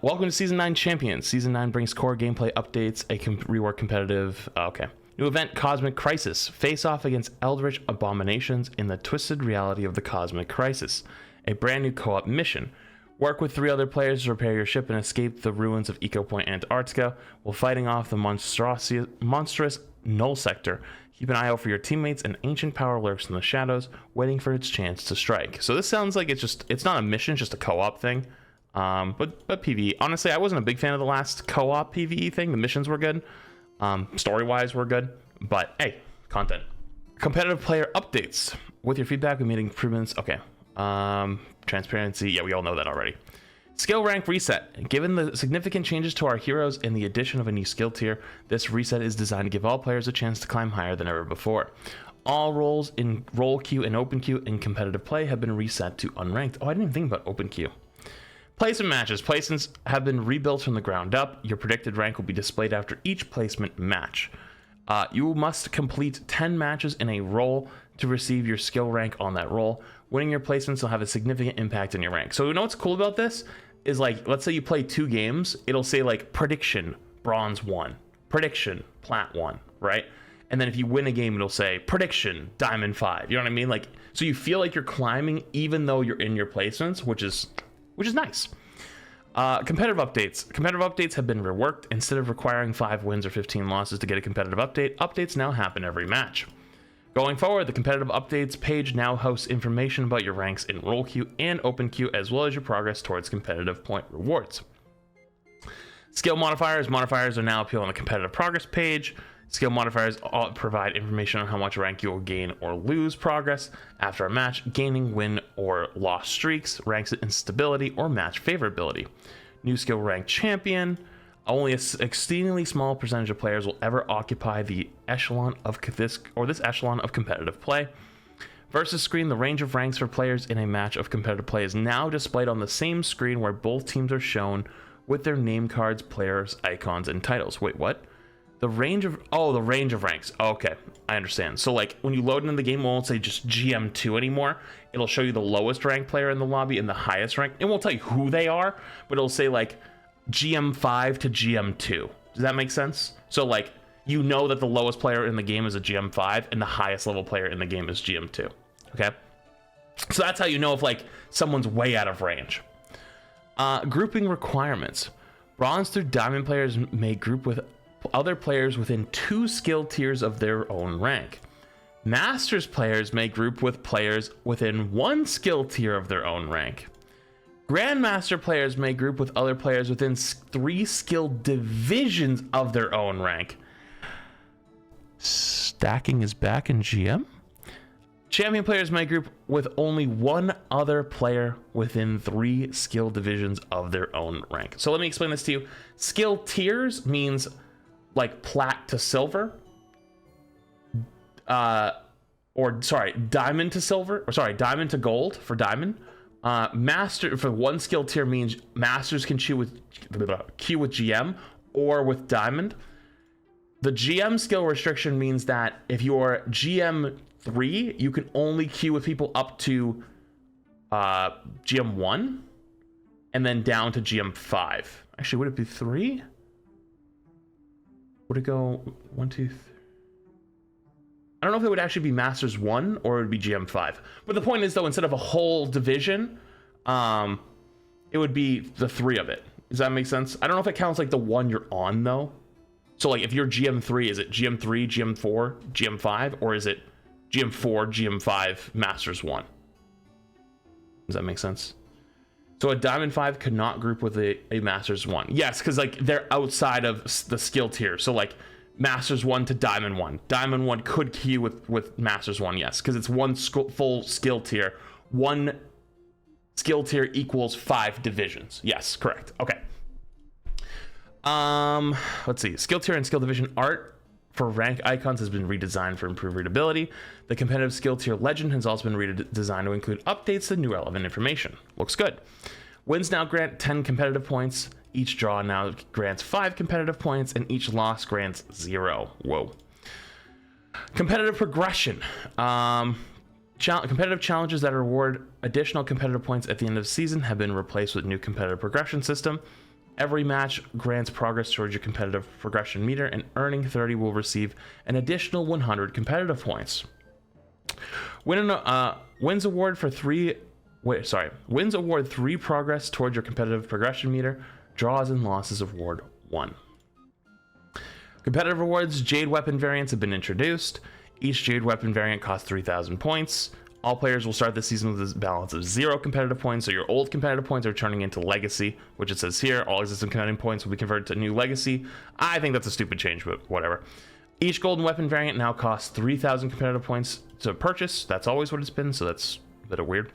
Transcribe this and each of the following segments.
Welcome to Season 9 Champions. Season 9 brings core gameplay updates, a rework competitive... okay. New event, Cosmic Crisis. Face off against eldritch abominations in the twisted reality of the Cosmic Crisis. A brand new co-op mission. Work with 3 other players to repair your ship and escape the ruins of Eco Point Antarctica while fighting off the monstrous Null Sector. Keep an eye out for your teammates. An ancient power lurks in the shadows, waiting for its chance to strike. So this sounds like it's not a mission, it's just a co-op thing. But PvE. Honestly, I wasn't a big fan of the last co-op PvE thing. The missions were good. Story-wise were good. But hey, content. Competitive player updates. With your feedback, we made improvements. Okay. Transparency. Yeah, we all know that already. Skill rank reset. Given the significant changes to our heroes and the addition of a new skill tier, this reset is designed to give all players a chance to climb higher than ever before. All roles in role queue and open queue in competitive play have been reset to unranked. Oh, I didn't even think about open queue. Placement matches. Placements have been rebuilt from the ground up. Your predicted rank will be displayed after each placement match. You must complete 10 matches in a role to receive your skill rank on that role. Winning your placements will have a significant impact on your rank. So you know what's cool about this is, like, let's say you play 2 games, it'll say like prediction bronze 1, prediction plat 1, right? And then if you win a game, it'll say prediction diamond 5. You know what I mean? Like, so you feel like you're climbing even though you're in your placements, which is nice. Competitive updates. Competitive updates have been reworked. Instead of requiring 5 wins or 15 losses to get a competitive update, updates now happen every match. Going forward, the competitive updates page now hosts information about your ranks in role queue and open queue, as well as your progress towards competitive point rewards. Skill modifiers. Modifiers are now appeal on the competitive progress page. Skill modifiers provide information on how much rank you will gain or lose progress after a match, gaining win or loss streaks, ranks instability, or match favorability. New skill rank champion. Only an exceedingly small percentage of players will ever occupy the echelon of this echelon of competitive play. Versus screen. The range of ranks for players in a match of competitive play is now displayed on the same screen where both teams are shown with their name cards, players, icons, and titles. Wait, what? The range of ranks. Okay, I understand. So like when you load into the game, it won't say just GM2 anymore. It'll show you the lowest ranked player in the lobby and the highest rank. It won't tell you who they are, but it'll say like GM5 to GM2. Does that make sense? So like, you know that the lowest player in the game is a GM5 and the highest level player in the game is GM2. Okay, so that's how you know if like someone's way out of range. Grouping requirements. Bronze through diamond players may group with other players within 2 skill tiers of their own rank. Masters players may group with players within 1 skill tier of their own rank. Grandmaster players may group with other players within 3 skill divisions of their own rank. Stacking is back in GM. Champion players may group with only 1 other player within 3 skill divisions of their own rank. So let me explain this to you. Skill tiers means like plat to silver, diamond to silver, diamond to gold for diamond. Master for 1 skill tier means masters can queue with GM or with diamond. The GM skill restriction means that if you're GM3, you can only queue with people up to GM1 and then down to GM5. Actually, would it be 3? Would it go 1, 2, 3? I don't know if it would actually be Masters 1 or it would be GM5. But the point is, though, instead of a whole division, it would be the 3 of it. Does that make sense? I don't know if it counts like the one you're on, though. So, like, if you're GM3, is it GM3, GM4, GM5? Or is it GM4, GM5, Masters 1? Does that make sense? So a Diamond 5 could not group with a Masters 1. Yes, because like they're outside of the skill tier. So like Masters 1 to Diamond 1. Diamond 1 could queue with Masters 1, yes, because it's 1 full skill tier. 1 skill tier equals 5 divisions. Yes, correct. Okay. Let's see. Skill tier and skill division art for rank icons has been redesigned for improved readability. The competitive skill tier legend has also been redesigned to include updates to new relevant information. Looks good. Wins now grant 10 competitive points. Each draw now grants 5 competitive points, and each loss grants 0. Whoa. Competitive progression. Competitive challenges that reward additional competitive points at the end of the season have been replaced with new competitive progression system. Every match grants progress towards your competitive progression meter, and earning 30 will receive an additional 100 competitive points. Wins award 3 progress towards your competitive progression meter. Draws and losses award 1. Competitive rewards, Jade weapon variants have been introduced. Each Jade weapon variant costs 3,000 points. All players will start this season with a balance of 0 competitive points, so your old competitive points are turning into legacy, which it says here, all existing competitive points will be converted to new legacy. I think that's a stupid change, but whatever. Each golden weapon variant now costs 3,000 competitive points to purchase. That's always what it's been, so that's a bit of weird.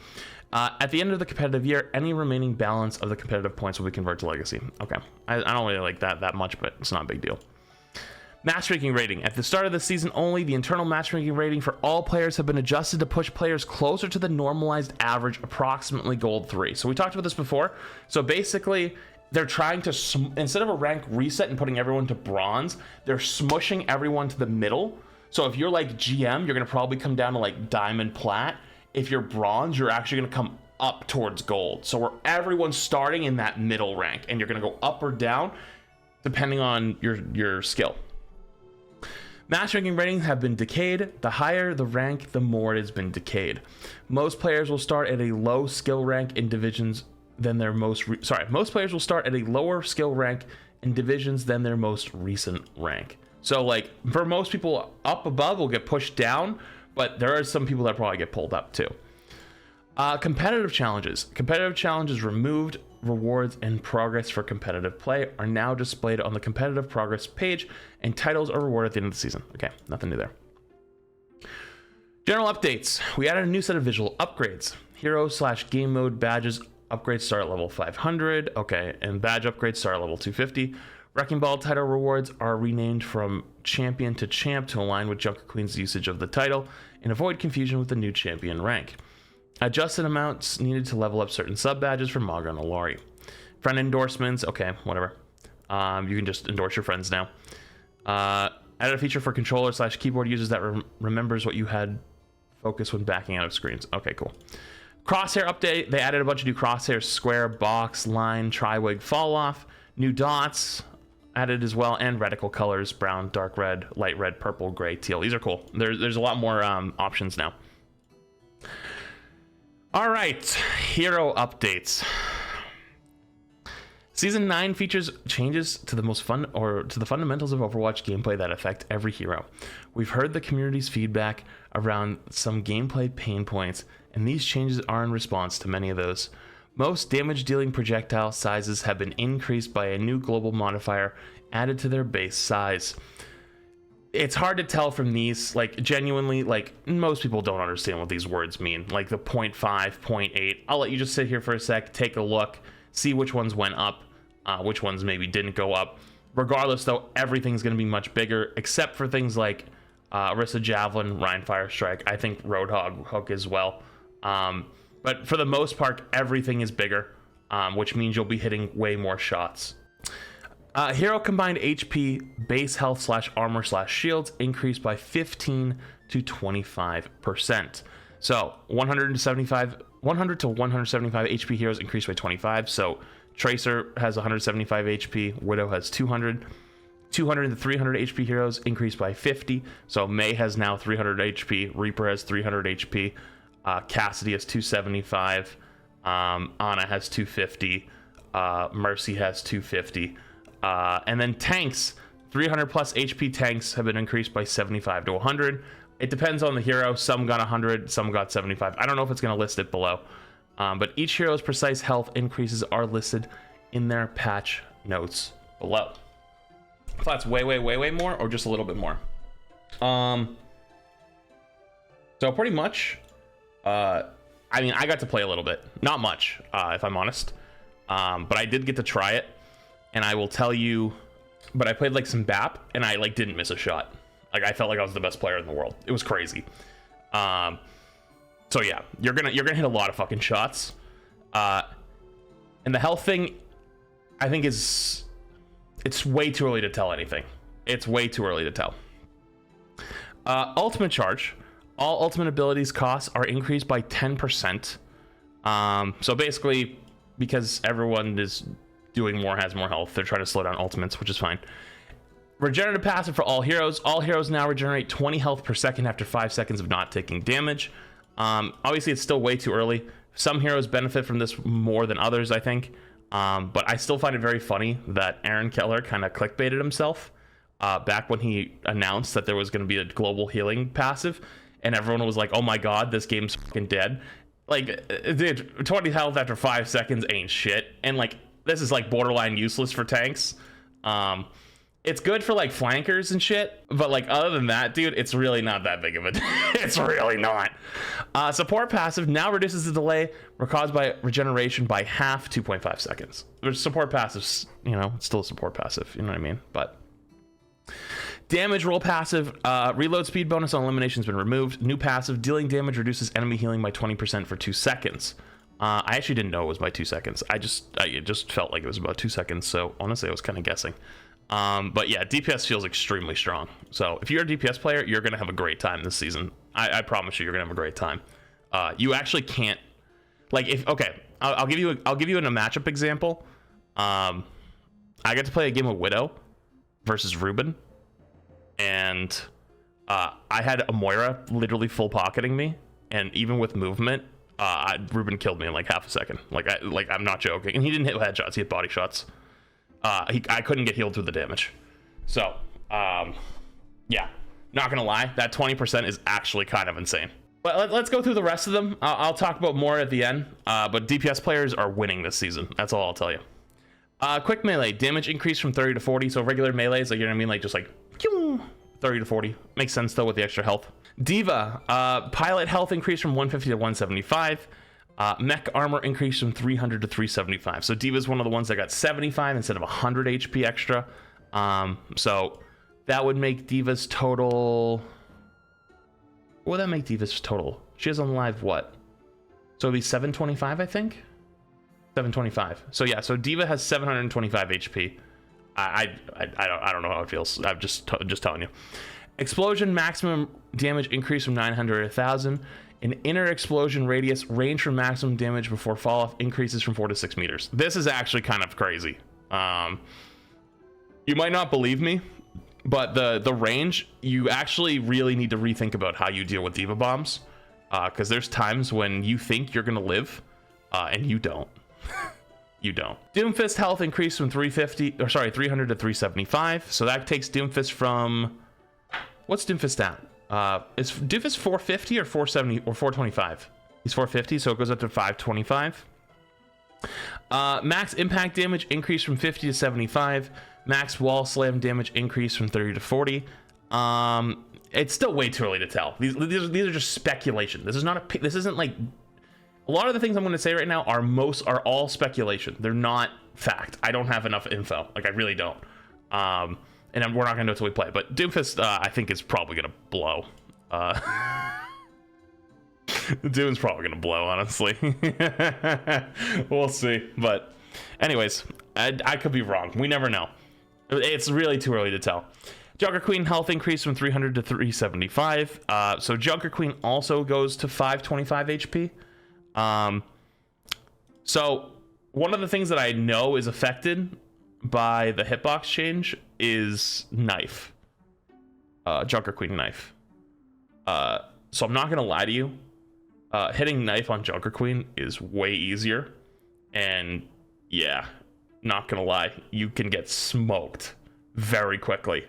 At the end of the competitive year, any remaining balance of the competitive points will be converted to legacy. Okay, I don't really like that much, but it's not a big deal. Matchmaking rating. At the start of the season only, the internal matchmaking rating for all players have been adjusted to push players closer to the normalized average, approximately gold 3. So we talked about this before. So basically, they're trying to, instead of a rank reset and putting everyone to bronze, they're smushing everyone to the middle. So if you're like GM, you're going to probably come down to like diamond plat. If you're bronze, you're actually going to come up towards gold. So where everyone's starting in that middle rank, and you're going to go up or down depending on your skill. Matchmaking ratings have been decayed. The higher the rank, the more it has been decayed. Most players will start at a low skill rank in divisions than their most most players will start at a lower skill rank in divisions than their most recent rank. So like for most people, up above will get pushed down, but there are some people that probably get pulled up too. Competitive challenges. Competitive challenges removed. Rewards and progress for competitive play are now displayed on the competitive progress page, and titles are rewarded at the end of the season. Okay, nothing new there. General updates. We added a new set of visual upgrades. Hero/game mode badges upgrades start at level 500. Okay, and badge upgrades start at level 250. Wrecking Ball title rewards are renamed from champion to champ to align with Junker Queen's usage of the title and avoid confusion with the new champion rank. Adjusted amounts needed to level up certain sub badges for Maga and Alari. Friend endorsements, okay, whatever. You can just endorse your friends now. Added a feature for controller/keyboard users that remembers what you had focus when backing out of screens. Okay, cool. Crosshair update. They added a bunch of new crosshairs: square, box, line, tri-wig, fall off. New dots added as well, and reticle colors: brown, dark red, light red, purple, gray, teal. These are cool. There's a lot more options now. All right, hero updates. Season 9 features changes to the fundamentals of Overwatch gameplay that affect every hero. We've heard the community's feedback around some gameplay pain points, and these changes are in response to many of those. Most damage-dealing projectile sizes have been increased by a new global modifier added to their base size. It's hard to tell from these, like, genuinely, like, most people don't understand what these words mean, like the 0.5, 0.8. I'll let you just sit here for a sec, take a look, see which ones went up, which ones maybe didn't go up. Regardless, though, everything's going to be much bigger, except for things like Orisa Javelin, Rhine Fire Strike, I think Roadhog Hook as well. But for the most part, everything is bigger, which means you'll be hitting way more shots. Hero combined HP, base health / armor / shields increased by 15 to 25%. So 100 to 175 HP heroes increased by 25. So Tracer has 175 HP, Widow has 200. 200 to 300 HP heroes increased by 50. So Mei has now 300 HP, Reaper has 300 HP, Cassidy has 275, Ana has 250, Mercy has 250. And then tanks, 300 plus HP tanks have been increased by 75 to 100. It depends on the hero. Some got 100, some got 75. I don't know if it's going to list it below. But each hero's precise health increases are listed in their patch notes below. If that's way more or just a little bit more. So pretty much, I mean, I got to play a little bit. Not much, if I'm honest. But I did get to try it. And I will tell you, but I played like some BAP and I like didn't miss a shot. Like I felt like I was the best player in the world. It was crazy. So yeah, you're gonna hit a lot of fucking shots. And the health thing, I think it's way too early to tell anything. It's way too early to tell. Ultimate charge. All ultimate abilities costs are increased by 10%. So basically, because everyone is doing more has more health. They're trying to slow down ultimates, which is fine. Regenerative passive for all heroes. All heroes now regenerate 20 health per second after 5 seconds of not taking damage. Obviously, it's still way too early. Some heroes benefit from this more than others, I think. But I still find it very funny that Aaron Keller kind of clickbaited himself back when he announced that there was going to be a global healing passive. And everyone was like, oh my god, this game's fucking dead. Like, dude, 20 health after 5 seconds ain't shit. And, like, this is, like, borderline useless for tanks. It's good for, like, flankers and shit. But, like, other than that, dude, it's really not that big of a... It's really not. Support passive now reduces the delay caused by regeneration by half, 2.5 seconds. Support passive's, you know, it's still a support passive. You know what I mean? But... Damage roll passive, reload speed bonus on elimination has been removed. New passive, dealing damage reduces enemy healing by 20% for 2 seconds. I actually didn't know it was by 2 seconds. It just felt like it was about 2 seconds. So honestly, I was kind of guessing. But yeah, DPS feels extremely strong. So if you're a DPS player, you're going to have a great time this season. I promise you're going to have a great time. You actually can't, like, I'll give you in a matchup example. I got to play a game of Widow versus Ruben. And I had a Moira literally full pocketing me, and even with movement, Ruben killed me in like half a second. I'm not joking. And he didn't hit headshots; he hit body shots. I couldn't get healed through the damage. So, yeah, not gonna lie, that 20% is actually kind of insane. But let's go through the rest of them. I'll talk about more at the end. But DPS players are winning this season. That's all I'll tell you. Quick melee damage increase from 30 to 40. So regular melees, like, you know what I mean, like just like 30 to 40 makes sense though with the extra health. Diva pilot health increase from 150 to 175. Mech armor increase from 300 to 375. So Diva is one of the ones that got 75 instead of 100 HP extra. So that would make Diva's total. What would that make Diva's total? She has on live what? So it'd be 725, I think. 725. So yeah, so Diva has 725 HP. I don't know how it feels. I'm just telling you. Explosion maximum damage increase from 900 to 1000. An inner explosion radius range from maximum damage before fall off increases from 4 to 6 meters. This is actually kind of crazy. You might not believe me, but the range, you actually really need to rethink about how you deal with Diva bombs, because there's times when you think you're gonna live, and you don't. You don't. Doomfist health increased from 300 to 375. So that takes Doomfist from, what's Doomfist at? Is Doomfist 450 or 470 or 425? He's 450, so it goes up to 525. Max impact damage increased from 50 to 75. Max wall slam damage increased from 30 to 40. It's still way too early to tell. These are just speculation. This isn't like. A lot of the things I'm going to say right now are all speculation. They're not fact. I don't have enough info. Like, I really don't. And we're not going to know until we play. But Doomfist, I think, is probably going to blow. Doom's probably going to blow, honestly. We'll see. But anyways, I could be wrong. We never know. It's really too early to tell. Junker Queen health increase from 300 to 375. So Junker Queen also goes to 525 HP. So one of the things that I know is affected by the hitbox change is knife, Junker Queen knife. So I'm not gonna lie to you, hitting knife on Junker Queen is way easier, and yeah, not gonna lie, you can get smoked very quickly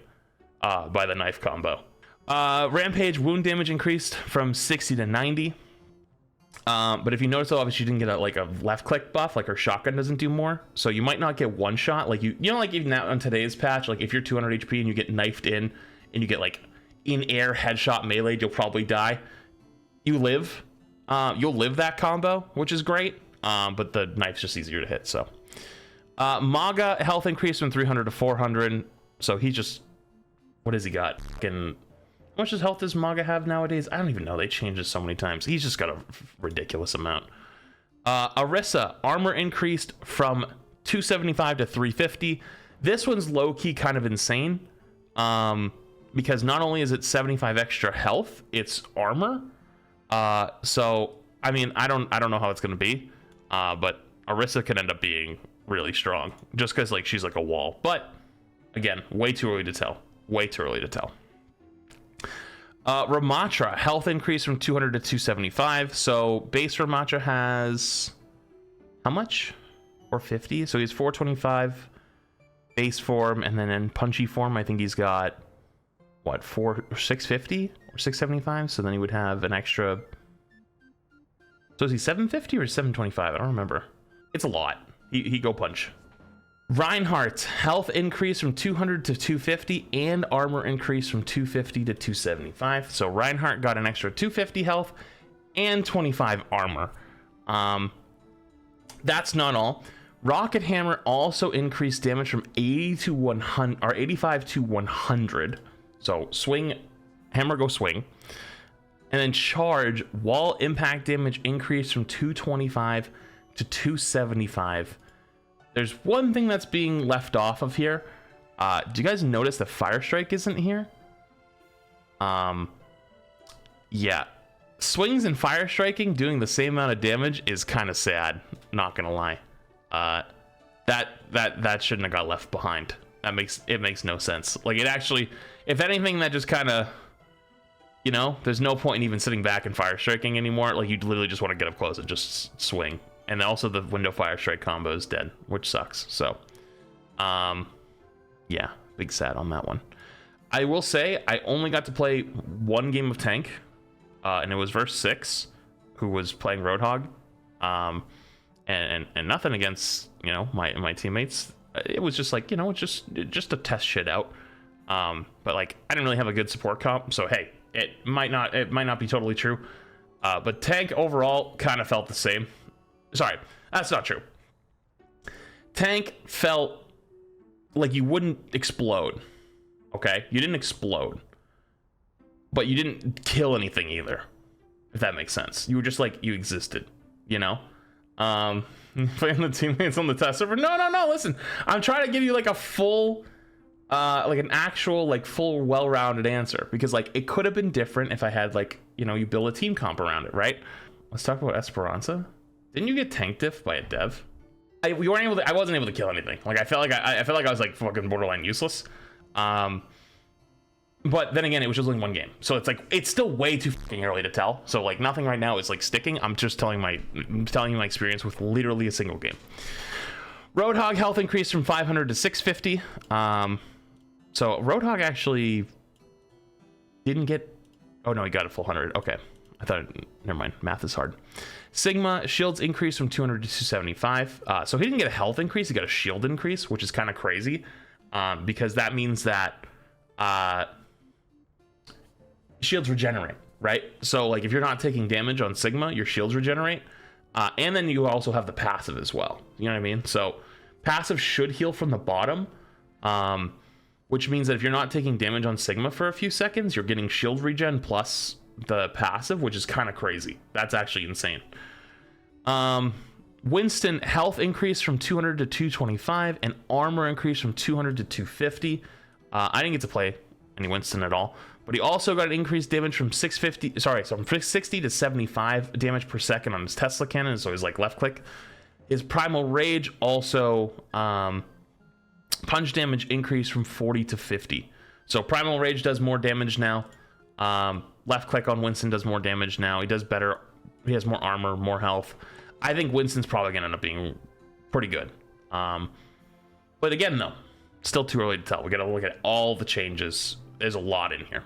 by the knife combo. Rampage wound damage increased from 60 to 90. But if you notice, though, obviously you didn't get a left click buff, like her shotgun doesn't do more, so you might not get one shot. Like you know, like even now on today's patch, like if you're 200 HP and you get knifed in and you get like in air headshot melee, you'll probably die. You'll live that combo, which is great. But the knife's just easier to hit. So Maga health increase from 300 to 400. So he just, what has he got? How much health does Maga have nowadays? I don't even know. They changed it so many times. He's just got a ridiculous amount. Orisa, armor increased from 275 to 350. This one's low-key kind of insane. Because not only is it 75 extra health, it's armor. So, I mean, I don't know how it's going to be. But Orisa could end up being really strong, just because like she's like a wall. But again, way too early to tell. Way too early to tell. Ramatra, health increase from 200 to 275. So base Ramatra has how much? 450. So he's 425 base form, and then in punchy form, I think he's got what, 650 or 675. So then he would have an extra. So is he 750 or 725? I don't remember. It's a lot. He go punch. Reinhardt, health increase from 200 to 250 and armor increase from 250 to 275. So Reinhardt got an extra 250 health and 25 armor. That's not all. Rocket Hammer also increased damage from 80 to 100 or 85 to 100. So swing, hammer go swing. And then charge, wall impact damage increased from 225 to 275. There's one thing that's being left off of here. Do you guys notice the Fire Strike isn't here? Yeah. Swings and Fire Striking doing the same amount of damage is kind of sad, not gonna lie. That shouldn't have got left behind. It makes no sense. Like, it actually, if anything, that just kind of, you know, there's no point in even sitting back and Fire Striking anymore. Like, you literally just want to get up close and just swing. And also the window Fire Strike combo is dead, which sucks. So, yeah, big sad on that one. I will say I only got to play one game of tank, and it was verse 6, who was playing Roadhog. And nothing against, you know, my teammates. It was just like, you know, just to test shit out. But like, I didn't really have a good support comp, so hey, it might not be totally true. But tank overall kind of felt the same. Sorry, that's not true. Tank felt like you wouldn't explode. Okay, you didn't explode, but you didn't kill anything either, if that makes sense. You were just like, you existed, you know. Playing the teammates on the test server. No, listen, I'm trying to give you like a full like an actual like full well-rounded answer, because like it could have been different if I had, like, you know, you build a team comp around it, right? Let's talk about Esperanza. Didn't you get tank diff by a dev? I wasn't able to kill anything. Like, I felt like I was like fucking borderline useless. But then again, it was just only one game, so it's like, it's still way too fucking early to tell. So like, nothing right now is like sticking. I'm just telling you my experience with literally a single game. Roadhog health increased from 500 to 650. So Roadhog actually didn't get. Oh no, he got a full 100. Okay, I thought. Never mind. Math is hard. Sigma shields increased from 200 to 275. So he didn't get a health increase. He got a shield increase, which is kind of crazy, because that means that shields regenerate, right? So like, if you're not taking damage on Sigma, your shields regenerate, and then you also have the passive as well. You know what I mean? So passive should heal from the bottom, which means that if you're not taking damage on Sigma for a few seconds, you're getting shield regen plus the passive, which is kind of crazy. That's actually insane. Winston health increase from 200 to 225 and armor increase from 200 to 250. I didn't get to play any Winston at all, but he also got an increased damage from 60 to 75 damage per second on his Tesla cannon. So he's like left click. His primal rage also punch damage increased from 40 to 50. So primal rage does more damage now. Left click on Winston does more damage now. He does better. He has more armor, more health. I think Winston's probably gonna end up being pretty good. But again, though, still too early to tell. We gotta look at all the changes. There's a lot in here.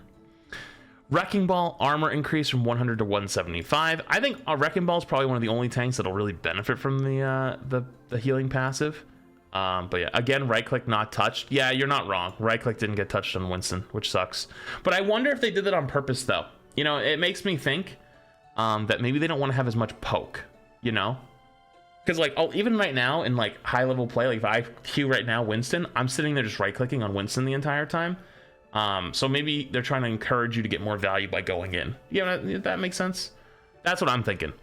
Wrecking Ball armor increase from 100 to 175. I think Wrecking Ball is probably one of the only tanks that'll really benefit from the healing passive. But yeah, again, right click not touched. Yeah, you're not wrong. Right click didn't get touched on Winston, which sucks. But I wonder if they did that on purpose, though. You know, it makes me think that maybe they don't want to have as much poke, you know? Because like, even right now in like high level play, like if I queue right now Winston, I'm sitting there just right clicking on Winston the entire time. So maybe they're trying to encourage you to get more value by going in. Yeah, that makes sense. That's what I'm thinking.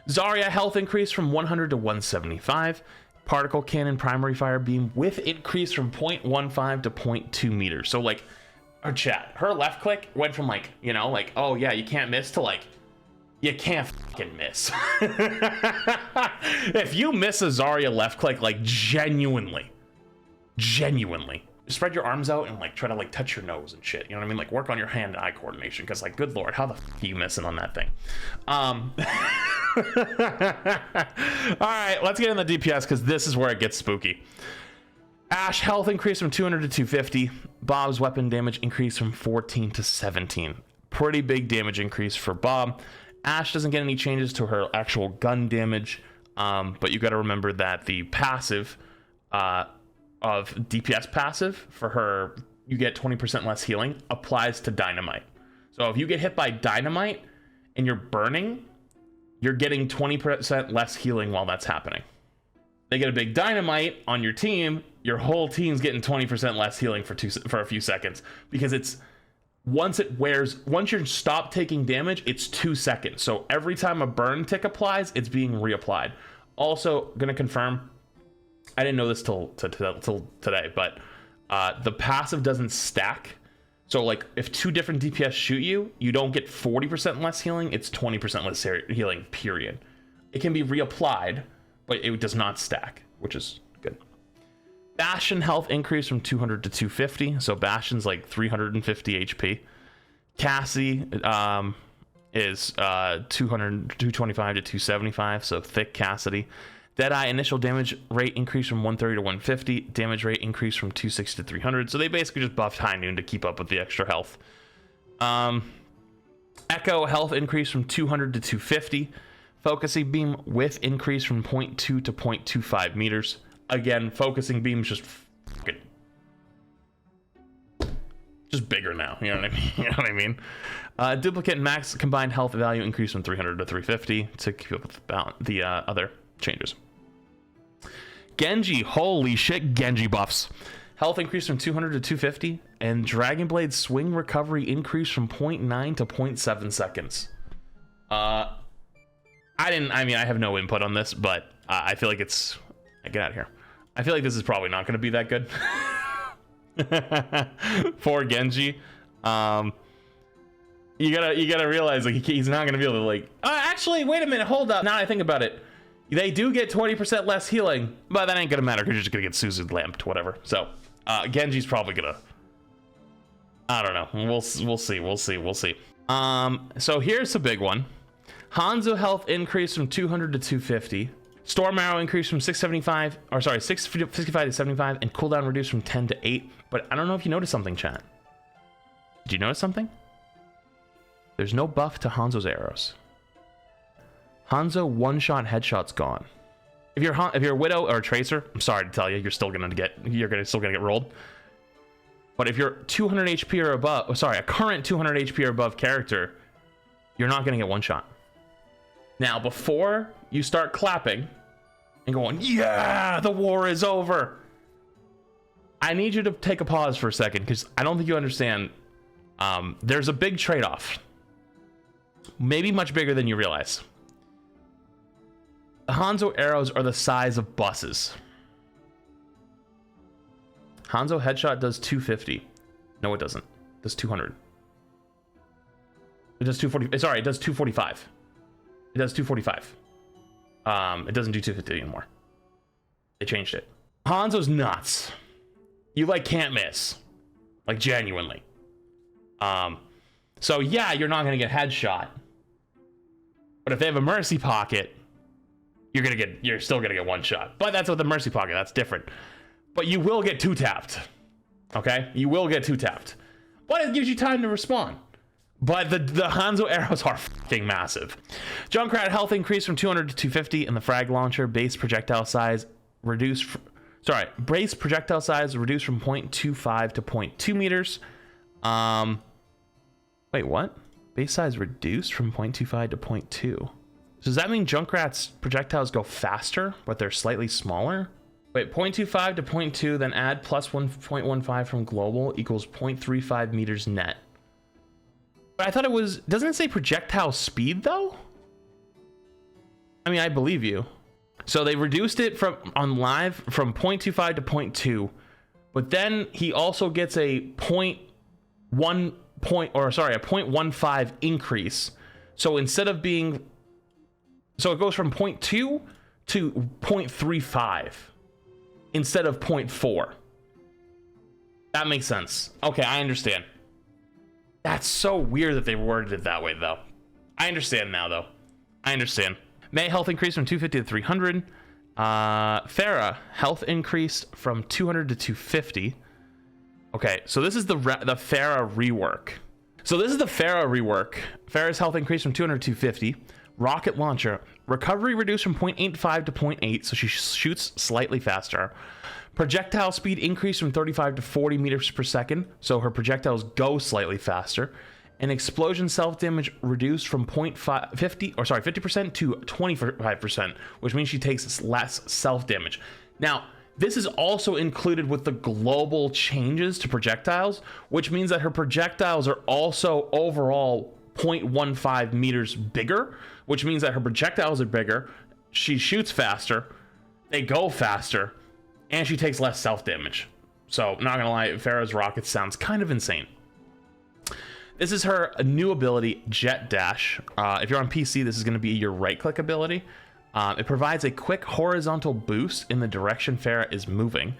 Zarya health increase from 100 to 175. Particle cannon primary fire beam with increase from 0.15 to 0.2 meters. So like, her chat, her left click went from like, you know, like, oh yeah, you can't miss, to like, you can't fucking miss. If you miss a Zarya left click, like genuinely, spread your arms out and like try to like touch your nose and shit. You know what I mean? Like work on your hand and eye coordination, because like, good lord, how the fuck are you missing on that thing? All right, let's get in the DPS, because this is where it gets spooky. Ashe health increase from 200 to 250. Bob's weapon damage increase from 14 to 17. Pretty big damage increase for Bob. Ashe doesn't get any changes to her actual gun damage, but you got to remember that the passive of DPS passive for her, you get 20% less healing, applies to dynamite. So if you get hit by dynamite and you're burning, you're getting 20% less healing while that's happening. They get a big dynamite on your team, your whole team's getting 20% less healing for a few seconds, because it's once you stop taking damage, it's 2 seconds. So every time a burn tick applies, it's being reapplied. Also, gonna confirm, I didn't know this till today, but the passive doesn't stack. So like if 2 different DPS shoot you, you don't get 40% less healing, it's 20% less healing, period. It can be reapplied, but it does not stack, which is good. Bastion health increase from 200 to 250. So Bastion's like 350 HP. Cassie is 225 to 275, so thick Cassidy. Deadeye initial damage rate increase from 130 to 150. Damage rate increase from 260 to 300. So they basically just buffed High Noon to keep up with the extra health. Echo health increase from 200 to 250. Focusing beam with increase from 0.2 to 0.25 meters. Again, focusing beam's just bigger now. You know what I mean? You know what I mean? Duplicate and max combined health value increase from 300 to 350 to keep up with the other changes. Genji, holy shit, Genji buffs. Health increase from 200 to 250, and Dragon Blade swing recovery increase from 0.9 to 0.7 seconds. I have no input on this, but I feel like it's... Get out of here. I feel like this is probably not going to be that good for Genji. You gotta realize, like, he's not going to be able to, like... actually, wait a minute, hold up. Now I think about it. They do get 20% less healing, but that ain't gonna matter because you're just gonna get Suzu lamped, whatever. So, Genji's probably gonna... I don't know. We'll see. So here's a big one. Hanzo health increase from 200 to 250. Storm arrow increase from 655 to 75, and cooldown reduced from 10 to 8. But I don't know if you noticed something, chat. Did you notice something? There's no buff to Hanzo's arrows. Hanzo one-shot headshot's gone. If you're a Widow or a Tracer, I'm sorry to tell you, you're still gonna get rolled. But if you're 200 HP or above, a current 200 HP or above character, you're not gonna get one shot. Now, before you start clapping and going, yeah, the war is over, I need you to take a pause for a second, because I don't think you understand. There's a big trade-off, maybe much bigger than you realize. The Hanzo arrows are the size of buses. Hanzo headshot does 250. No, it doesn't. It does 200. It does 240. Sorry, it does 245. It does 245. It doesn't do 250 anymore. They changed it. Hanzo's nuts. You like can't miss. Like genuinely. So yeah, you're not gonna get headshot. But if they have a mercy pocket, you're still gonna get one shot. But that's with the mercy pocket, that's different. But you will get two tapped. Okay? You will get two tapped. But it gives you time to respond. But the Hanzo arrows are fucking massive. Junkrat health increase from 200 to 250, and the frag launcher base projectile size reduced base projectile size reduced from 0.25 to 0.2 meters. Wait, what? Base size reduced from 0.25 to 0.2. So does that mean Junkrat's projectiles go faster, but they're slightly smaller? Wait, 0.25 to 0.2, then add plus 1.15 from global equals 0.35 meters net. But I thought it was... Doesn't it say projectile speed, though? I mean, I believe you. So they reduced it on live from 0.25 to 0.2. But then he also gets a 0.15 increase. So instead of being, so it goes from 0.2 to 0.35 instead of 0.4. That makes sense. Okay, I understand. That's so weird that they worded it that way, though. I understand now, though. I understand. May health increased from 250 to 300. Farah health increased from 200 to 250. Okay, so this is the Farah rework. So this is the Farah rework. Farah's health increased from 200 to 250. Rocket launcher recovery reduced from 0.85 to 0.8, so she shoots slightly faster. Projectile speed increased from 35 to 40 meters per second, so her projectiles go slightly faster. And explosion self-damage reduced from 50% to 25%, which means she takes less self-damage. Now, this is also included with the global changes to projectiles, which means that her projectiles are also overall 0.15 meters bigger, which means that her projectiles are bigger, she shoots faster, they go faster, and she takes less self-damage. So, not gonna lie, Farah's rocket sounds kind of insane. This is her new ability, Jet Dash. If you're on PC, this is going to be your right-click ability. It provides a quick horizontal boost in the direction Farah is moving.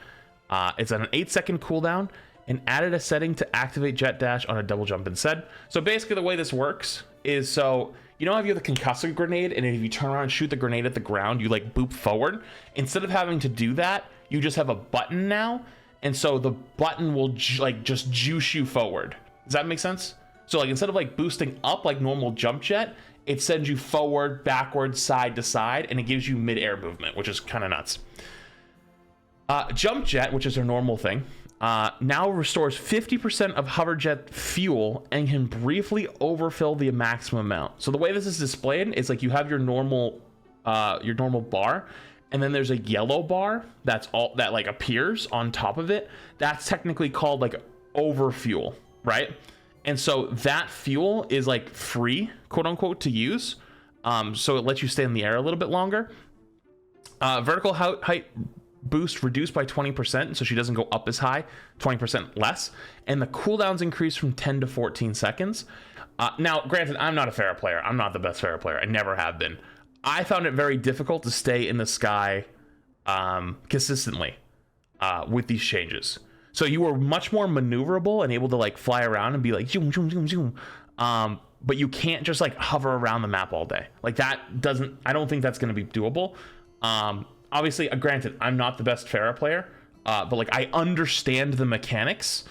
It's at an 8-second cooldown and added a setting to activate Jet Dash on a double jump instead. So basically the way this works is, so you know how you have the concussive grenade, and if you turn around and shoot the grenade at the ground, you like boop forward? Instead of having to do that, you just have a button now, and so the button will just juice you forward. Does that make sense? So like instead of like boosting up like normal jump jet, it sends you forward, backward, side to side, and it gives you mid-air movement, which is kind of nuts. Jump jet, which is a normal thing, now restores 50% of hover jet fuel and can briefly overfill the maximum amount. So the way this is displayed is like you have your normal bar, and then there's a yellow bar that's all that like appears on top of it. That's technically called like overfuel, right? And so that fuel is like free, quote unquote, to use. So it lets you stay in the air a little bit longer. Vertical height boost reduced by 20%, so she doesn't go up as high, 20% less. And the cooldowns increase from 10 to 14 seconds. Now, granted, I'm not a Farah player. I'm not the best Farah player. I never have been. I found it very difficult to stay in the sky consistently with these changes. So you were much more maneuverable and able to like fly around and be like zoom, zoom, zoom, zoom. But you can't just like hover around the map all day. Like that doesn't, I don't think that's going to be doable. Obviously, granted, I'm not the best Farah player, but like I understand the mechanics.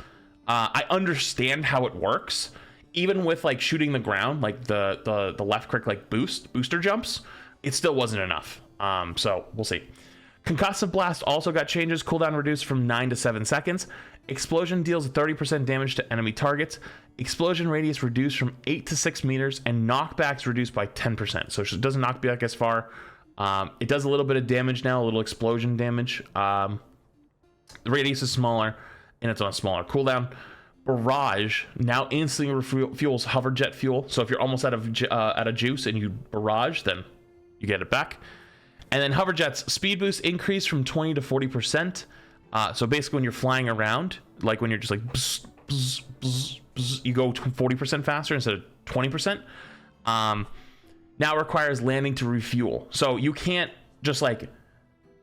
I understand how it works. Even with like shooting the ground, like the left click like booster jumps, it still wasn't enough. So we'll see. Concussive Blast also got changes. Cooldown reduced from 9 to 7 seconds. Explosion deals 30% damage to enemy targets. Explosion radius reduced from 8 to 6 meters, and knockbacks reduced by 10%. So it doesn't knock back as far. It does a little bit of damage now, a little explosion damage. The radius is smaller, and it's on a smaller cooldown. Barrage now instantly refuels hover jet fuel. So if you're almost out of juice and you barrage, then you get it back. And then hover jet's speed boost increased from 20 to 40%. So basically when you're flying around, like when you're just like bzz, bzz, bzz, bzz, you go 40% faster instead of 20%. Now requires landing to refuel. So you can't just like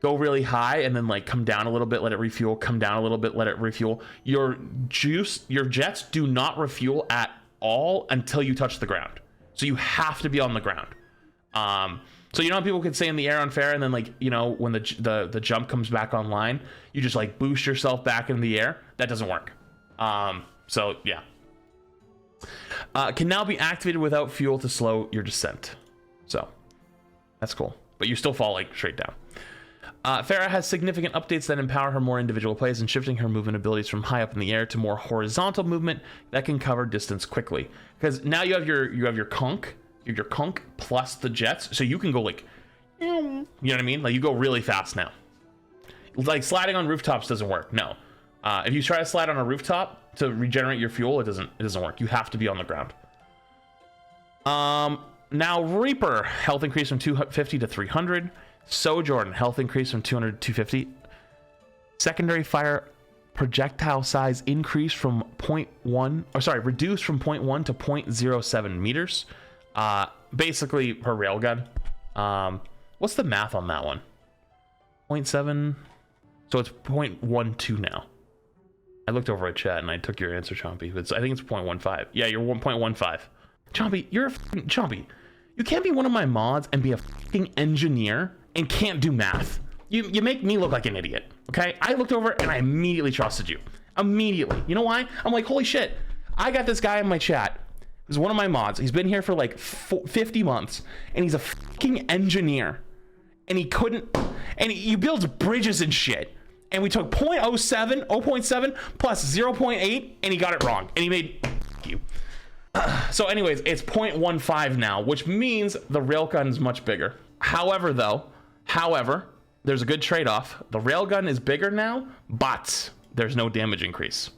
go really high and then like come down a little bit, let it refuel, come down a little bit, let it refuel. Your jets do not refuel at all until you touch the ground. So you have to be on the ground. So you know how people can stay in the air on Farah, and then like, you know, when the jump comes back online, you just like boost yourself back in the air? That doesn't work. So yeah. Can now be activated without fuel to slow your descent. So that's cool. But you still fall like straight down. Farah has significant updates that empower her more individual plays and shifting her movement abilities from high up in the air to more horizontal movement that can cover distance quickly. Because now you have your conch plus the jets, so you can go like, you know what I mean? Like you go really fast now. Like sliding on rooftops doesn't work. No. If you try to slide on a rooftop to regenerate your fuel, it doesn't work. You have to be on the ground. Now Reaper health increase from 250 to 300. Sojourn health increase from 200 to 250. Secondary fire projectile size increased from reduced from 0.1 to 0.07 meters. Basically her railgun. What's the math on that one? 0.7. So it's 0.12 now. I looked over at chat and I took your answer, Chompy. I think it's 0.15. Yeah, you're 1.15. Chompy, you're a Chompy. You can't be one of my mods and be a fucking engineer and can't do math. You make me look like an idiot, okay? I looked over and I immediately trusted you. Immediately. You know why? I'm like, holy shit. I got this guy in my chat who's one of my mods. He's been here for like 50 months and he's a fucking engineer. And he couldn't, and he builds bridges and shit. And we took 0.7 plus 0.8 and he got it wrong. And he made you. So anyways, it's 0.15 now, which means the railgun is much bigger. However, there's a good trade-off. The railgun is bigger now, but there's no damage increase.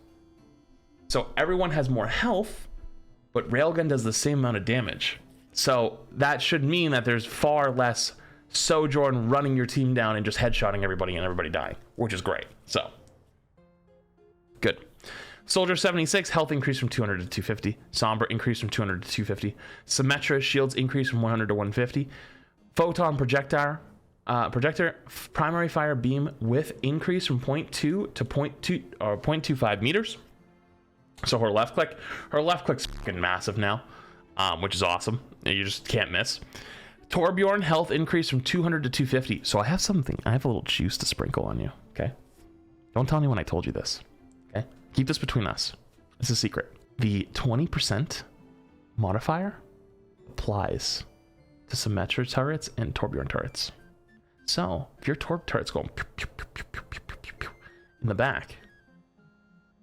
So everyone has more health, but railgun does the same amount of damage. So that should mean that there's far less Sojourn running your team down and just headshotting everybody and everybody dying, which is great. So good. Soldier 76 health increase from 200 to 250. Sombra increase from 200 to 250. Symmetra shields increase from 100 to 150. Photon projector primary fire beam with increase from 0.2 to 0.2 or 0.25 meters. So her left click's fucking massive now, which is awesome. You just can't miss. Torbjorn health increase from 200 to 250. So I have a little juice to sprinkle on you, okay? Don't tell anyone I told you this, okay? Keep this between us. It's a secret. The 20% modifier applies to Symmetra turrets and Torbjorn turrets. So if your Torb turret's going pew, pew, pew, pew, pew, pew, pew, pew, in the back,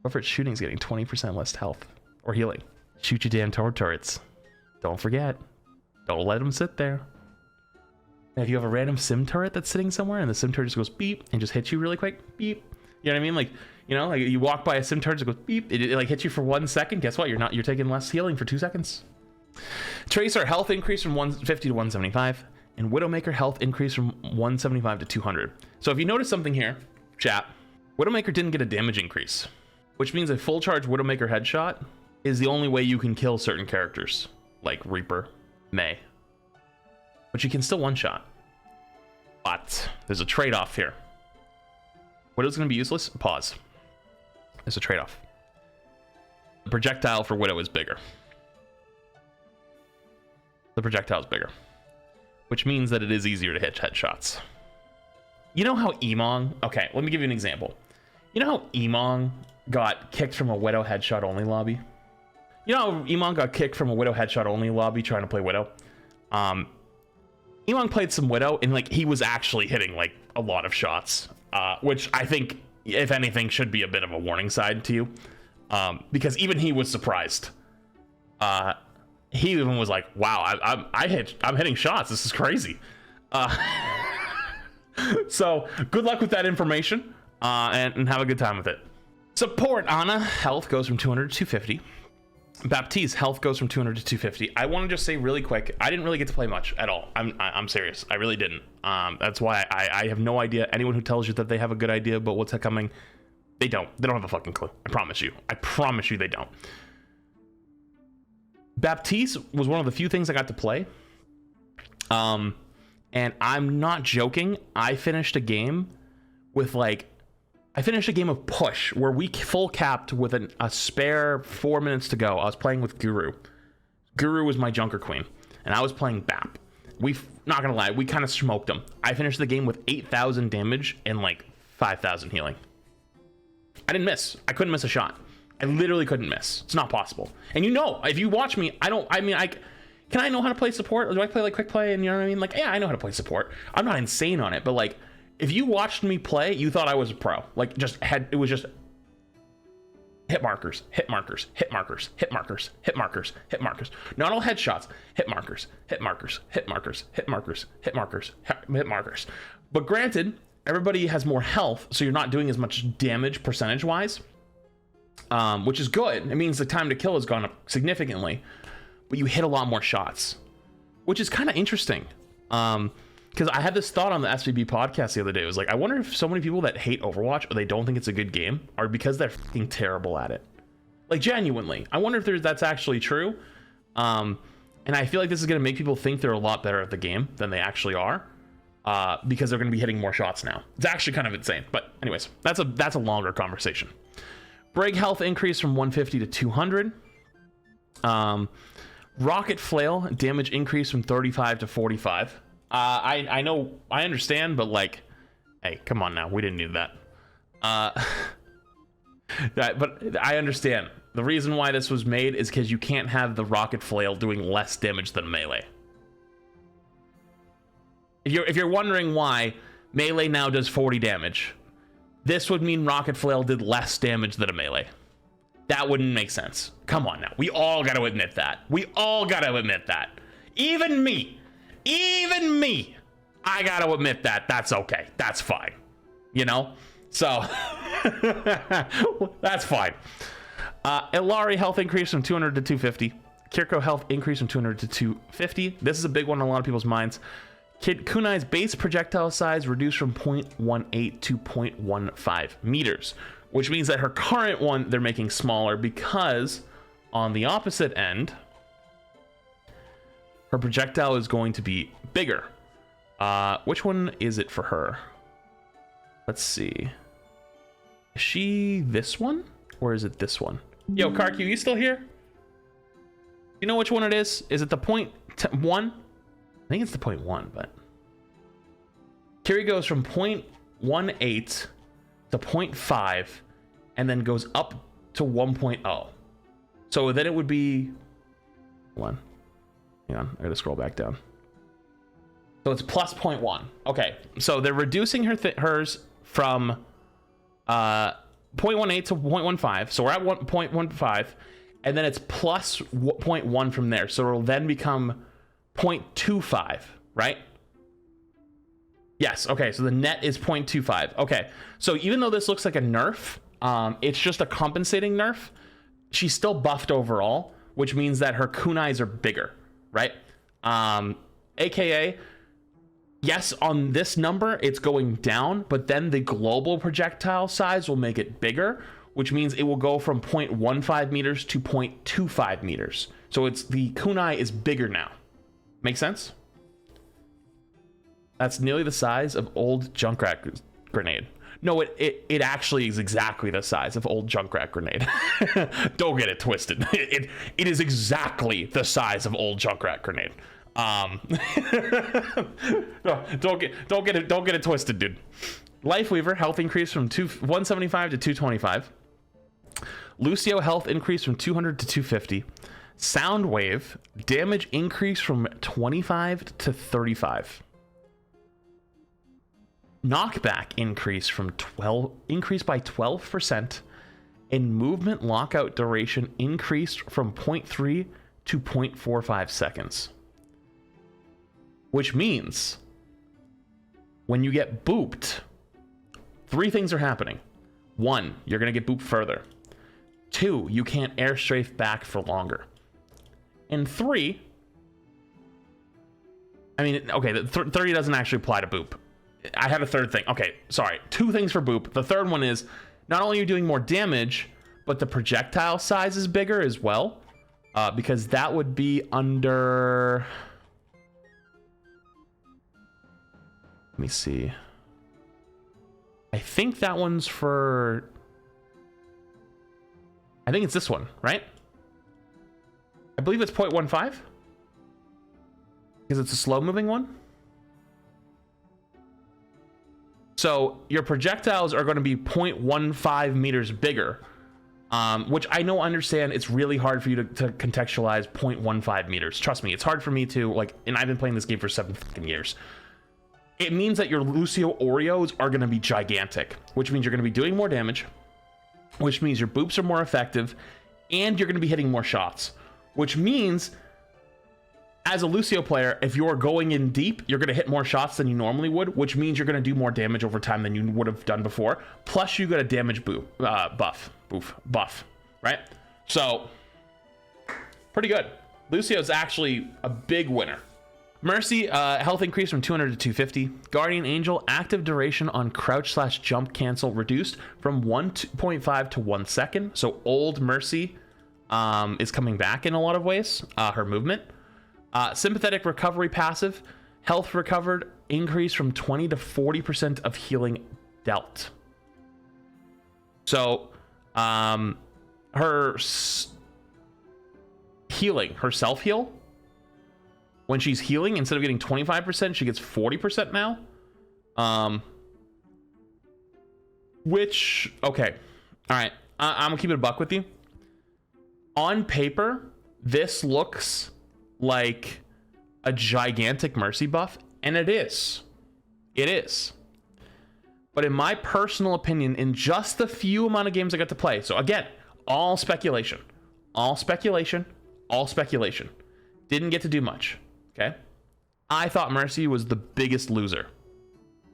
whoever it's shooting is getting 20% less health or healing. Shoot your damn Torb turrets. Don't forget. Don't let them sit there. If you have a random sim turret that's sitting somewhere and the sim turret just goes beep and just hits you really quick, beep. You know what I mean? Like, you know, like you walk by a sim turret, it goes beep. It like hits you for 1 second. Guess what? You're taking less healing for 2 seconds. Tracer health increase from 150 to 175, and Widowmaker health increase from 175 to 200. So if you notice something here, chat, Widowmaker didn't get a damage increase, which means a full charge Widowmaker headshot is the only way you can kill certain characters, like Reaper, May. But you can still one-shot. But there's a trade-off here. Widow's going to be useless? Pause. There's a trade-off. The projectile for Widow is bigger. The projectile is bigger. Which means that it is easier to hit headshots. You know how Emong... Okay, let me give you an example. You know how Emong got kicked from a Widow headshot-only lobby? You know how Emong got kicked from a Widow headshot-only lobby trying to play Widow? Emong played some Widow and like he was actually hitting like a lot of shots, which I think if anything should be a bit of a warning sign to you, because even he was surprised. He even was like, wow, I'm hitting shots, this is crazy. So good luck with that information, and have a good time with it. Support Ana health goes from 200 to 250. Baptiste health goes from 200 to 250. I want to just say really quick, I didn't really get to play much at all. I'm serious, I really didn't. That's why I have no idea. Anyone who tells you that they have a good idea about what's coming, they don't have a fucking clue. I promise you they don't. Baptiste was one of the few things I got to play, and I'm not joking. I finished a game of push where we full capped with a spare 4 minutes to go. I was playing with Guru. Guru was my Junker Queen, and I was playing Bap. Not gonna lie, we kind of smoked him. I finished the game with 8,000 damage and like 5,000 healing. I didn't miss. I couldn't miss a shot. I literally couldn't miss. It's not possible. And you know, if you watch me, can I know how to play support? Do I play like quick play? And you know what I mean? Like, yeah, I know how to play support. I'm not insane on it, but like, if you watched me play, you thought I was a pro. Like, it was just hit markers, hit markers, hit markers, hit markers, hit markers, hit markers. Not all headshots, hit markers, hit markers, hit markers, hit markers, hit markers, hit markers. But granted, everybody has more health, so you're not doing as much damage percentage-wise, which is good. It means the time to kill has gone up significantly, but you hit a lot more shots, which is kind of interesting. Because I had this thought on the SVB podcast the other day. It was like, I wonder if so many people that hate Overwatch or they don't think it's a good game are because they're fucking terrible at it. Like, genuinely. I wonder if that's actually true. And I feel like this is going to make people think they're a lot better at the game than they actually are, because they're going to be hitting more shots now. It's actually kind of insane. But anyways, that's a longer conversation. Brig health increase from 150 to 200. Rocket flail damage increase from 35 to 45. I know, I understand, but like, hey, come on now, we didn't need that. But I understand. The reason why this was made is because you can't have the rocket flail doing less damage than melee. If you're wondering why melee now does 40 damage, this would mean rocket flail did less damage than a melee. That wouldn't make sense. Come on now. We all got to admit that. We all got to admit that. Even me. I got to admit that. That's okay. That's fine. You know? So, that's fine. Ilari health increase from 200 to 250. Kiriko health increase from 200 to 250. This is a big one in a lot of people's minds. Kunai's base projectile size reduced from 0.18 to 0.15 meters, which means that her current one they're making smaller because on the opposite end, her projectile is going to be bigger. Which one is it for her? Let's see. Is she this one or is it this one? Yo, Karq, you still here? You know which one it is? Is it the 0.1? I think it's the 0.1, but Kiri goes from 0.18 to 0.5 and then goes up to 1.0. So then it would be, hold on, hang on, I gotta scroll back down. So it's plus 0.1. Okay, so they're reducing hers from 0.18 to 0.15. So we're at 1.15, and then it's plus 0.1 from there. So it'll then become 0.25, right? Yes, okay, so the net is 0.25. Okay, so even though this looks like a nerf, it's just a compensating nerf. She's still buffed overall, which means that her kunais are bigger, right? AKA, yes, on this number, it's going down, but then the global projectile size will make it bigger, which means it will go from 0.15 meters to 0.25 meters. So it's the kunai is bigger now. Make sense? That's nearly the size of old Junkrat grenade. No, it actually is exactly the size of old Junkrat grenade. Don't get it twisted. It is exactly the size of old Junkrat grenade. No, don't get it twisted, dude. Lifeweaver health increase from 175 to 225. Lucio health increase from 200 to 250. Soundwave damage increase from 25 to 35. Knockback increase from 12 increased by 12%, and movement lockout duration increased from 0.3 to 0.45 seconds. Which means when you get booped, 3 things are happening. 1, you're going to get booped further. 2, you can't air strafe back for longer. And 3, I mean, okay, the 30 doesn't actually apply to boop. I had a third thing. Okay, sorry. 2 things for boop. The third one is not only are you doing more damage, but the projectile size is bigger as well, because that would be under... Let me see. I think that one's for... I think it's this one, right? I believe it's 0.15. Because it's a slow-moving one. So your projectiles are going to be 0.15 meters bigger, which I know, understand, it's really hard for you to contextualize 0.15 meters. Trust me, it's hard for me to, like, and I've been playing this game for 7 fucking years. It means that your Lucio Oreos are going to be gigantic, which means you're going to be doing more damage, which means your boops are more effective, and you're going to be hitting more shots, which means as a Lucio player, if you're going in deep, you're going to hit more shots than you normally would, which means you're going to do more damage over time than you would have done before. Plus, you get a damage buff, right? So, pretty good. Lucio's actually a big winner. Mercy, health increase from 200 to 250. Guardian Angel, active duration on crouch/jump cancel reduced from 1.5 to 1 second. So old Mercy is coming back in a lot of ways, her movement. Sympathetic recovery passive. Health recovered increase from 20 to 40% of healing dealt. So, her healing, her self-heal, when she's healing, instead of getting 25%, she gets 40% now. Which, okay. All right. I'm gonna keep it a buck with you. On paper, this looks like a gigantic mercy buff, and it is. It is. But in my personal opinion, in just the few amount of games I got to play, so again, all speculation. All speculation. All speculation. Didn't get to do much. Okay? I thought Mercy was the biggest loser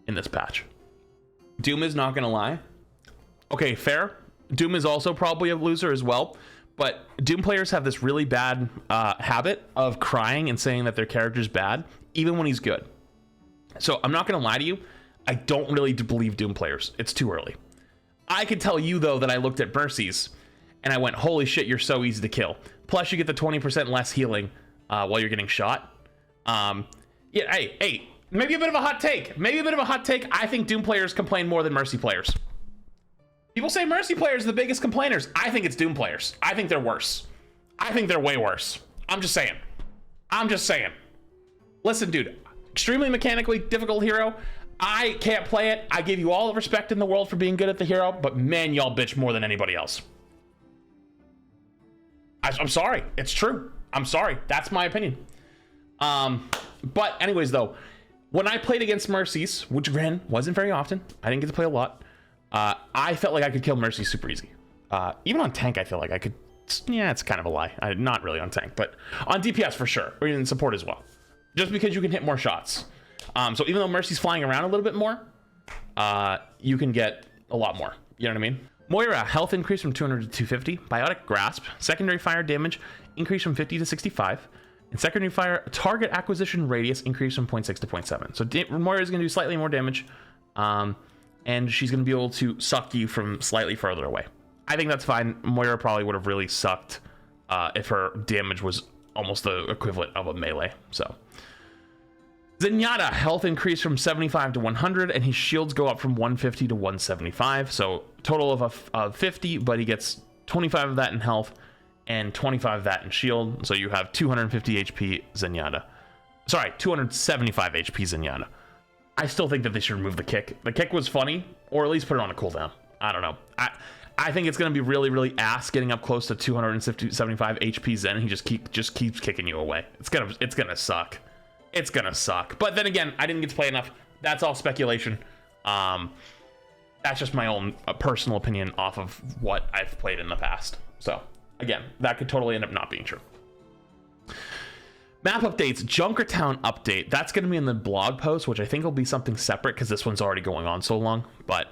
in this patch. Doom is not gonna lie. Okay, fair. Doom is also probably a loser as well. But Doom players have this really bad habit of crying and saying that their character's bad, even when he's good. So I'm not gonna lie to you. I don't really believe Doom players. It's too early. I could tell you, though, that I looked at Mercies and I went, holy shit, you're so easy to kill. Plus, you get the 20% less healing while you're getting shot. Yeah, hey, maybe a bit of a hot take. Maybe a bit of a hot take. I think Doom players complain more than Mercy players. People say Mercy players are the biggest complainers. I think it's Doom players. I think they're worse. I think they're way worse. I'm just saying. I'm just saying. Listen, dude, extremely mechanically difficult hero. I can't play it. I give you all the respect in the world for being good at the hero, but man, y'all bitch more than anybody else. I'm sorry. It's true. I'm sorry. That's my opinion. But anyways, though, when I played against Mercies, which again wasn't very often, I didn't get to play a lot. I felt like I could kill Mercy super easy. Even on tank, I feel like I could. Yeah, it's kind of a lie. Not really on tank, but on DPS for sure, or in support as well. Just because you can hit more shots. So even though Mercy's flying around a little bit more, you can get a lot more. You know what I mean? Moira, health increase from 200 to 250. Biotic Grasp, secondary fire damage increase from 50 to 65. And secondary fire target acquisition radius increase from 0.6 to 0.7. So Moira is going to do slightly more damage. And she's going to be able to suck you from slightly further away. I think that's fine. Moira probably would have really sucked if her damage was almost the equivalent of a melee. So Zenyatta, health increase from 75 to 100, and his shields go up from 150 to 175. So total of 50, but he gets 25 of that in health and 25 of that in shield. So you have 250 HP Zenyatta. Sorry, 275 HP Zenyatta. I still think that they should remove the kick. The kick was funny, or at least put it on a cooldown. I don't know. I think it's going to be really, really ass getting up close to 275 HP Zen, and he just keeps kicking you away. It's gonna suck. It's gonna suck. But then again, I didn't get to play enough. That's all speculation. That's just my own personal opinion off of what I've played in the past. So again, that could totally end up not being true. Map updates, Junkertown update. That's going to be in the blog post, which I think will be something separate because this one's already going on so long. But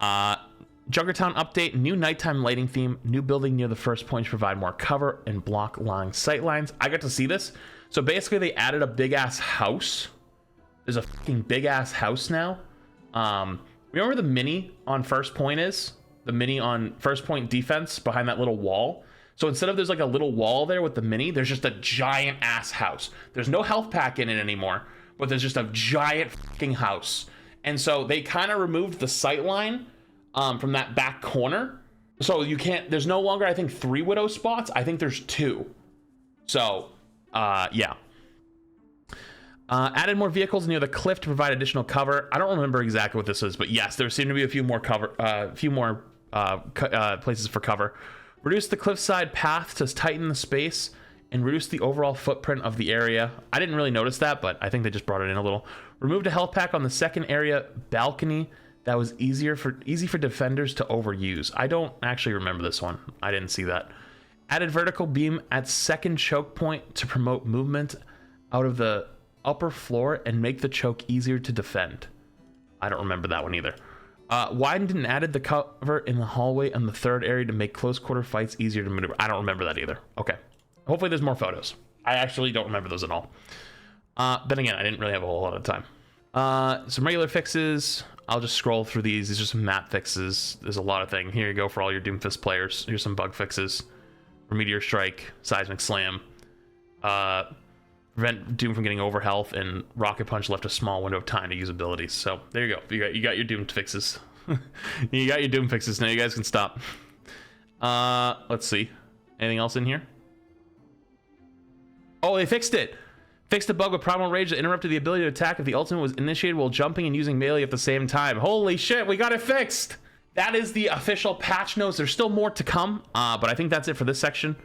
Junkertown update, new nighttime lighting theme, new building near the first point to provide more cover and block line sight lines. I got to see this. So basically they added a big ass house. There's a fucking big ass house now. Remember the mini on first point is? The mini on first point defense behind that little wall? So instead of there's like a little wall there with the mini, there's just a giant ass house. There's no health pack in it anymore, but there's just a giant fucking house. And so they kind of removed the sight line from that back corner. So you can't, there's no longer, I think, 3 Widow spots. I think there's 2. So, yeah. Added more vehicles near the cliff to provide additional cover. I don't remember exactly what this is, but yes, there seem to be a few more places for cover. Reduce the cliffside path to tighten the space and reduce the overall footprint of the area. I didn't really notice that, but I think they just brought it in a little. Removed a health pack on the second area balcony that was easy for defenders to overuse. I don't actually remember this one. I didn't see that. Added vertical beam at second choke point to promote movement out of the upper floor and make the choke easier to defend. I don't remember that one either. Widened and added the cover in the hallway and the third area to make close quarter fights easier to maneuver. I don't remember that either. Okay. Hopefully there's more photos. I actually don't remember those at all. Then again, I didn't really have a whole lot of time. Some regular fixes. I'll just scroll through these. These are some map fixes. There's a lot of things. Here you go for all your Doomfist players. Here's some bug fixes. For Meteor Strike, Seismic Slam. prevent Doom from getting over health, and Rocket Punch left a small window of time to use abilities. So there you go. You got your Doom fixes. You got your Doom fixes. Now you guys can stop. Let's see. Anything else in here? Oh, they fixed it. Fixed a bug with Primal Rage that interrupted the ability to attack if the ultimate was initiated while jumping and using melee at the same time. Holy shit, we got it fixed. That is the official patch notes. There's still more to come, but I think that's it for this section.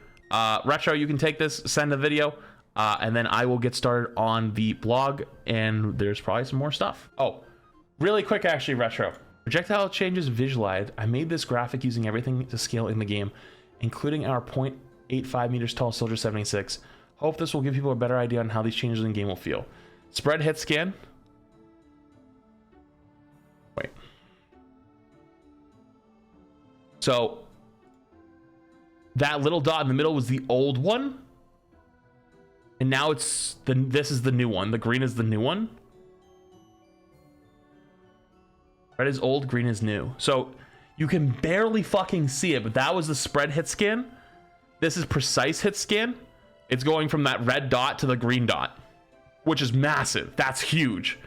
Retro, you can take this, send a video, and then I will get started on the blog, and there's probably some more stuff. Oh, really quick, actually, Retro. Projectile changes visualized. I made this graphic using everything to scale in the game, including our 0.85 meters tall Soldier 76. Hope this will give people a better idea on how these changes in the game will feel. Spread hit scan. Wait. So that little dot in the middle was the old one, and now it's this is the new one. The green is the new one. Red is old, green is new. So you can barely fucking see it, but that was the spread hit scan. This is precise hit scan. It's going from that red dot to the green dot, which is massive. That's huge.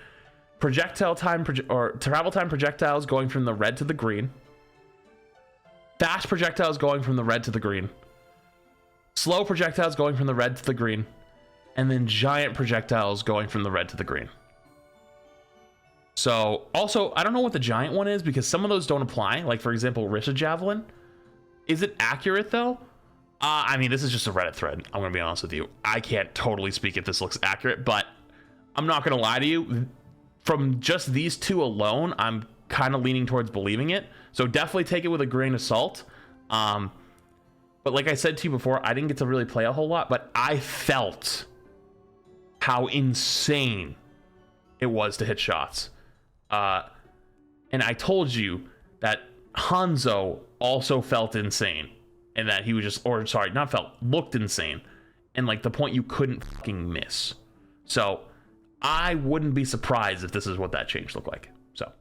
Projectile time or travel time projectiles going from the red to the green. Fast projectiles going from the red to the green. Slow projectiles going from the red to the green. And then giant projectiles going from the red to the green. So also, I don't know what the giant one is because some of those don't apply. Like for example, Rissa Javelin. Is it accurate though? I mean, this is just a Reddit thread. I'm going to be honest with you. I can't totally speak if this looks accurate, but I'm not going to lie to you. From just these two alone, I'm kind of leaning towards believing it. So definitely take it with a grain of salt. But like I said to you before, I didn't get to really play a whole lot, but I felt how insane it was to hit shots. And I told you that Hanzo also felt insane. And that he was just, or sorry, not felt, looked insane. And like the point you couldn't fucking miss. So I wouldn't be surprised if this is what that change looked like. So